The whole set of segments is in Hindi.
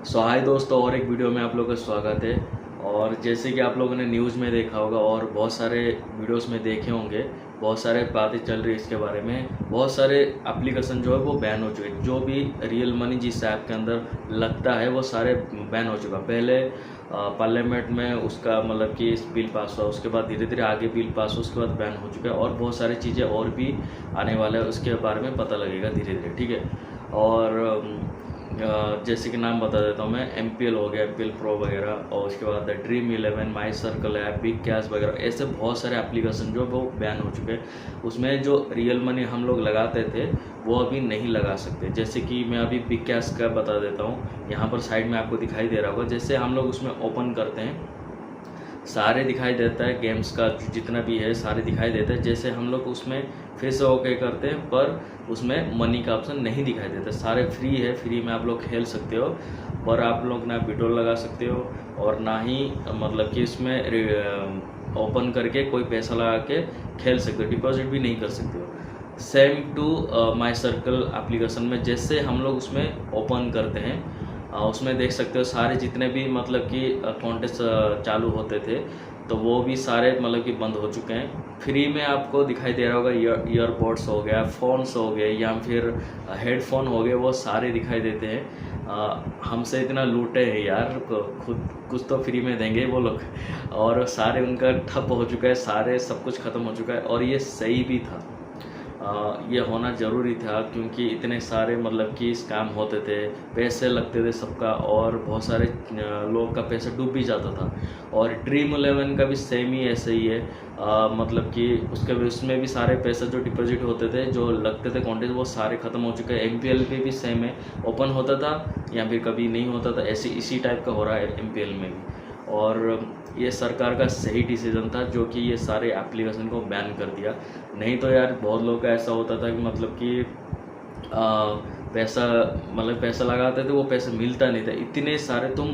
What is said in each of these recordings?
सो हाय दोस्तों, और एक वीडियो में आप लोगों का स्वागत है। और जैसे कि आप लोगों ने न्यूज़ में देखा होगा और बहुत सारे वीडियोस में देखे होंगे, बहुत सारे बातें चल रही है इसके बारे में। बहुत सारे एप्लीकेशन जो है वो बैन हो चुके हैं। जो भी रियल मनी जिस ऐप के अंदर लगता है वो सारे बैन हो चुका। पहले पार्लियामेंट में उसका मतलब कि बिल पास हुआ, उसके बाद धीरे धीरे आगे बिल पास हुआ, उसके बाद बैन हो चुका है। और बहुत सारी चीज़ें और भी आने वाला है, उसके बारे में पता लगेगा धीरे धीरे, ठीक है। और जैसे कि नाम बता देता हूँ मैं, MPL हो गया, MPL प्रो वगैरह, और उसके बाद ड्रीम 11, माई सर्कल ऐप, बिग कैश वगैरह, ऐसे बहुत सारे एप्लीकेशन जो वो बैन हो चुके हैं। उसमें जो रियल मनी हम लोग लगाते थे वो अभी नहीं लगा सकते। जैसे कि मैं अभी बिग कैश का बता देता हूँ, यहाँ पर साइड में आपको दिखाई दे रहा होगा। जैसे हम लोग उसमें ओपन करते हैं, सारे दिखाई देता है, गेम्स का जितना भी है सारे दिखाई देता है। जैसे हम लोग उसमें फिर से ओके करते हैं, पर उसमें मनी का ऑप्शन नहीं दिखाई देता। सारे फ्री है, फ्री में आप लोग खेल सकते हो, पर आप लोग ना विड्रॉल लगा सकते हो और ना ही मतलब कि इसमें ओपन करके कोई पैसा लगा के खेल सकते हो, डिपॉजिट भी नहीं कर सकते हो। Same to my circle application में जैसे हम लोग उसमें ओपन करते हैं, उसमें देख सकते हो सारे जितने भी मतलब कि कॉन्टेस्ट चालू होते थे तो वो भी सारे मतलब कि बंद हो चुके हैं। फ्री में आपको दिखाई दे रहा होगा, ईयरबड्स हो गया, फ़ोन्स हो गए या फिर हेडफोन हो गए, वो सारे दिखाई देते हैं। हमसे इतना लूटे हैं यार, खुद कुछ तो फ्री में देंगे वो लोग। और सारे उनका ठप हो चुका है, सारे सब कुछ ख़त्म हो चुका है। और ये सही भी था, ये होना ज़रूरी था, क्योंकि इतने सारे मतलब कि स्कैम होते थे, पैसे लगते थे सबका, और बहुत सारे लोग का पैसा डूब भी जाता था। और ड्रीम 11 का भी सेम ही ऐसे ही है, मतलब कि उसमें भी सारे पैसे जो डिपॉजिट होते थे, जो लगते थे कॉन्टेस्ट, वो सारे ख़त्म हो चुके हैं। MPL पे भी सेम है, ओपन होता था या फिर कभी नहीं होता था, ऐसे इसी टाइप का हो रहा है MPL में भी। और ये सरकार का सही डिसीज़न था जो कि ये सारे एप्लीकेशन को बैन कर दिया। नहीं तो यार बहुत लोग का ऐसा होता था कि मतलब कि पैसा लगाते थे, वो पैसा मिलता नहीं था। इतने सारे तुम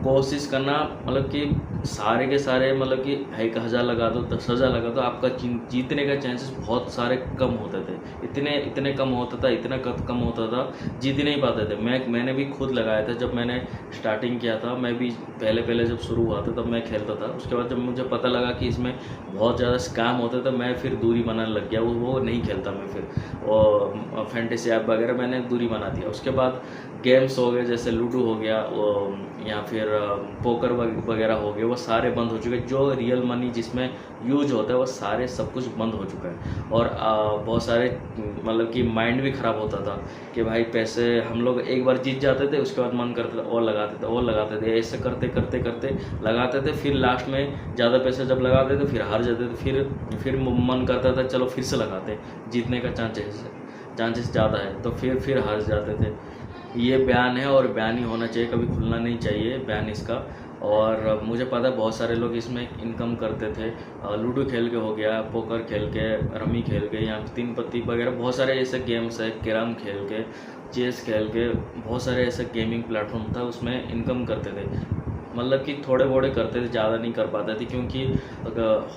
कोशिश करना, मतलब कि सारे के सारे मतलब कि 1,000 लगा दो, 10,000 लगा दो, आपका जीतने का चांसेस बहुत सारे कम होते थे। इतने कम होता था, इतना कम होता था, जीत ही नहीं पाते थे। मैंने भी खुद लगाया था, जब मैंने स्टार्टिंग किया था, मैं भी पहले जब शुरू हुआ था तब मैं खेलता था। उसके बाद जब मुझे पता लगा कि इसमें बहुत ज़्यादा स्कैम होते थे, मैं फिर दूरी बनाने लग गया, वो नहीं खेलता मैं फिर। और फैंटेसी ऐप वगैरह मैंने दूरी बना दिया। उसके बाद गेम्स हो गए, जैसे लूडो हो गया या फिर पोकर वगैरह हो गए, वो सारे बंद हो चुके हैं। जो रियल मनी जिसमें यूज होता है वो सारे सब कुछ बंद हो चुका है। और बहुत सारे मतलब कि माइंड भी ख़राब होता था कि भाई पैसे हम लोग एक बार जीत जाते थे, उसके बाद मन करता था और लगाते थे, ऐसे करते करते करते लगाते थे। फिर लास्ट में ज़्यादा पैसे जब लगाते थे फिर हार जाते थे, फिर मन करता था चलो फिर से लगाते, जीतने का चांसेस ज़्यादा है, तो फिर हार जाते थे। ये बैन है और बैन ही होना चाहिए, कभी खुलना नहीं चाहिए बैन इसका। और मुझे पता है बहुत सारे लोग इसमें इनकम करते थे, लूडो खेल के हो गया, पोकर खेल के, रमी खेल के, या तीन पत्ती वगैरह बहुत सारे ऐसे गेम्स है, कैरम खेल के, चेस खेल के, बहुत सारे ऐसे गेमिंग प्लेटफॉर्म था, उसमें इनकम करते थे। मतलब कि थोड़े बोड़े करते थे, ज़्यादा नहीं कर पाते थे, क्योंकि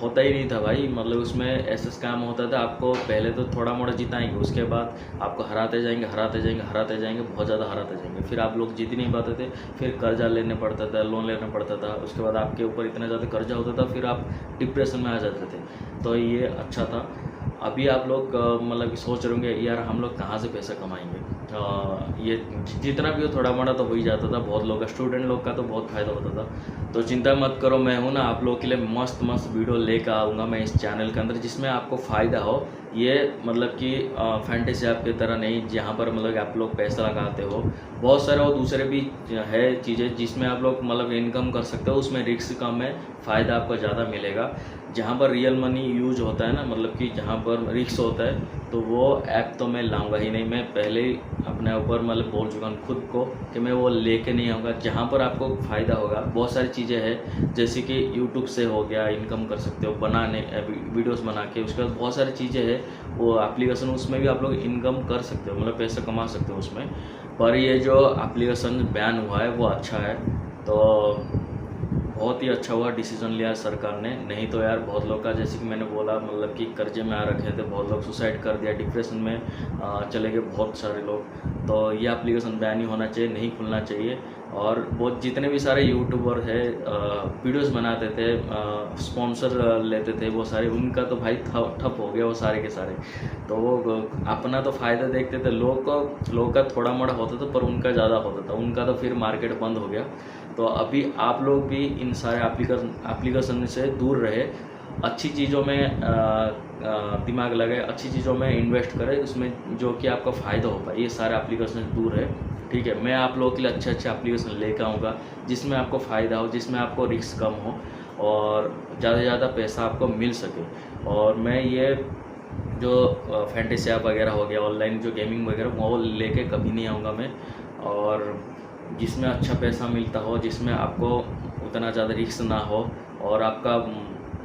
होता ही नहीं था भाई। मतलब उसमें ऐसा काम होता था, आपको पहले तो थोड़ा मोड़ा जिताएंगे, उसके बाद आपको हराते जाएंगे, बहुत ज़्यादा हराते जाएंगे, फिर आप लोग जीत ही नहीं पाते थे, फिर कर्जा लेने पड़ता था, लोन लेना पड़ता था, उसके बाद आपके ऊपर इतना ज़्यादा कर्जा होता था, फिर आप डिप्रेशन में आ जाते थे। तो ये अच्छा था। अभी आप लोग मतलब सोच रहे होंगे यार हम लोग कहाँ से पैसा कमाएंगे। ये जितना भी हो थोड़ा मोड़ा तो हो ही जाता था। बहुत लोग का, स्टूडेंट लोग का तो बहुत फ़ायदा होता था। तो चिंता मत करो, मैं हूँ ना आप लोगों के लिए मस्त वीडियो लेकर आऊँगा मैं इस चैनल के अंदर, जिसमें आपको फ़ायदा हो। ये मतलब कि फैंटेसी ऐप की तरह नहीं, जहाँ पर मतलब आप लोग पैसा लगाते हो। बहुत सारे और दूसरे भी है चीज़ें जिसमें आप लोग मतलब इनकम कर सकते हो, उसमें रिस्क कम है, फ़ायदा आपको ज़्यादा मिलेगा। जहाँ पर रियल मनी यूज होता है ना, मतलब कि जहाँ पर रिस्क होता है, तो वो ऐप तो मैं लाऊंगा ही नहीं। मैं पहले ही अपने ऊपर मतलब बोल चुका हूँ खुद को कि मैं वो लेके नहीं आऊँगा। जहाँ पर आपको फ़ायदा होगा, बहुत सारी चीज़ें हैं, जैसे कि यूट्यूब से हो गया, इनकम कर सकते हो बनाने वीडियोस बना के। उसके बाद बहुत सारी चीज़ें हैं, वो एप्लीकेशन, उसमें भी आप लोग इनकम कर सकते हो, मतलब पैसा कमा सकते हो उसमें। पर ये जो एप्लीकेशन बैन हुआ है वो अच्छा है, तो बहुत ही अच्छा हुआ डिसीज़न लिया सरकार ने। नहीं तो यार बहुत लोग का, जैसे कि मैंने बोला, मतलब कि कर्जे में आ रखे थे, बहुत लोग सुसाइड कर दिया, डिप्रेशन में चले गए बहुत सारे लोग। तो ये एप्लीकेशन बैन ही होना चाहिए, नहीं खुलना चाहिए। और वो जितने भी सारे यूट्यूबर है वीडियोस बनाते थे, स्पॉन्सर लेते थे, वो सारे उनका तो भाई ठप हो गया वो सारे के सारे। तो वो अपना तो फ़ायदा देखते थे, लोग का थोड़ा मोड़ा होता था पर उनका ज़्यादा होता था, उनका तो फिर मार्केट बंद हो गया। तो अभी आप लोग भी इन सारे एप्लीकेशन से दूर रहे, अच्छी चीज़ों में दिमाग लगाए, अच्छी चीज़ों में इन्वेस्ट करें, उसमें जो कि आपका फ़ायदा हो पाए। ये सारे एप्लीकेशन से दूर है, ठीक है। मैं आप लोगों के लिए अच्छे एप्लीकेशन लेकर आऊँगा जिसमें आपको फ़ायदा हो, जिसमें आपको रिस्क कम हो और ज़्यादा से ज़्यादा पैसा आपको मिल सके। और मैं ये जो फैंटेसी ऐप वगैरह हो गया, ऑनलाइन जो गेमिंग वगैरह, वो लेके कभी नहीं आऊँगा मैं। और जिसमें अच्छा पैसा मिलता हो, जिसमें आपको उतना ज़्यादा रिस्क ना हो और आपका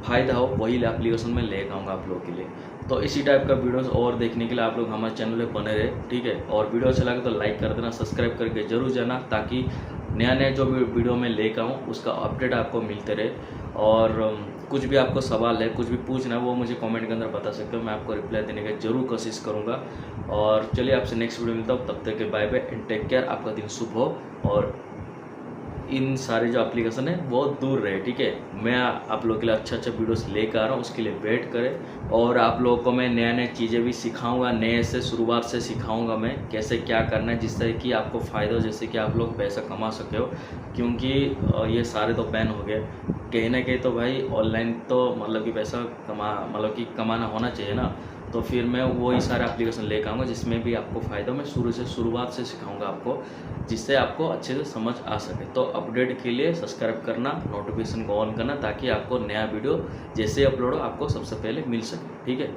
फ़ायदा हो, वही एप्लीकेशन में लेकर आऊँगा आप लोगों के लिए। तो इसी टाइप का वीडियोस और देखने के लिए आप लोग हमारे चैनल पे बने रहे, ठीक है। और वीडियो अच्छा लगे तो लाइक कर देना, सब्सक्राइब करके जरूर जाना, ताकि नया नया जो भी वीडियो में लेकर आऊँ उसका अपडेट आपको मिलते रहे। और कुछ भी आपको सवाल है, कुछ भी पूछना है, वो मुझे कमेंट के अंदर बता सकते हो, मैं आपको रिप्लाई देने की जरूर कोशिश करूँगा। और चलिए आपसे नेक्स्ट वीडियो मिलता हूँ, तब तक के bye bye and take care. आपका दिन शुभ हो और इन सारे जो एप्लीकेशन है वो दूर रहे, ठीक है। मैं आप लोगों के लिए अच्छा वीडियोस लेकर आ रहा हूँ, उसके लिए वेट करें। और आप लोगों को मैं नया नया चीज़ें भी सिखाऊंगा, नए से शुरुआत से सिखाऊंगा मैं कैसे क्या करना है, जिससे कि आपको फ़ायदा हो, जैसे कि आप लोग पैसा कमा सके हो। क्योंकि ये सारे तो बैन हो गए, कहीं ना कहीं तो भाई ऑनलाइन तो मतलब कि पैसा कमाना होना चाहिए ना। तो फिर मैं वही सारे एप्लीकेशन लेकर आऊँगा जिसमें भी आपको फ़ायदा, मैं शुरुआत से सिखाऊंगा आपको, जिससे आपको अच्छे से समझ आ सके। तो अपडेट के लिए सब्सक्राइब करना, नोटिफिकेशन को ऑन करना, ताकि आपको नया वीडियो जैसे अपलोड हो आपको सबसे पहले मिल सके, ठीक है।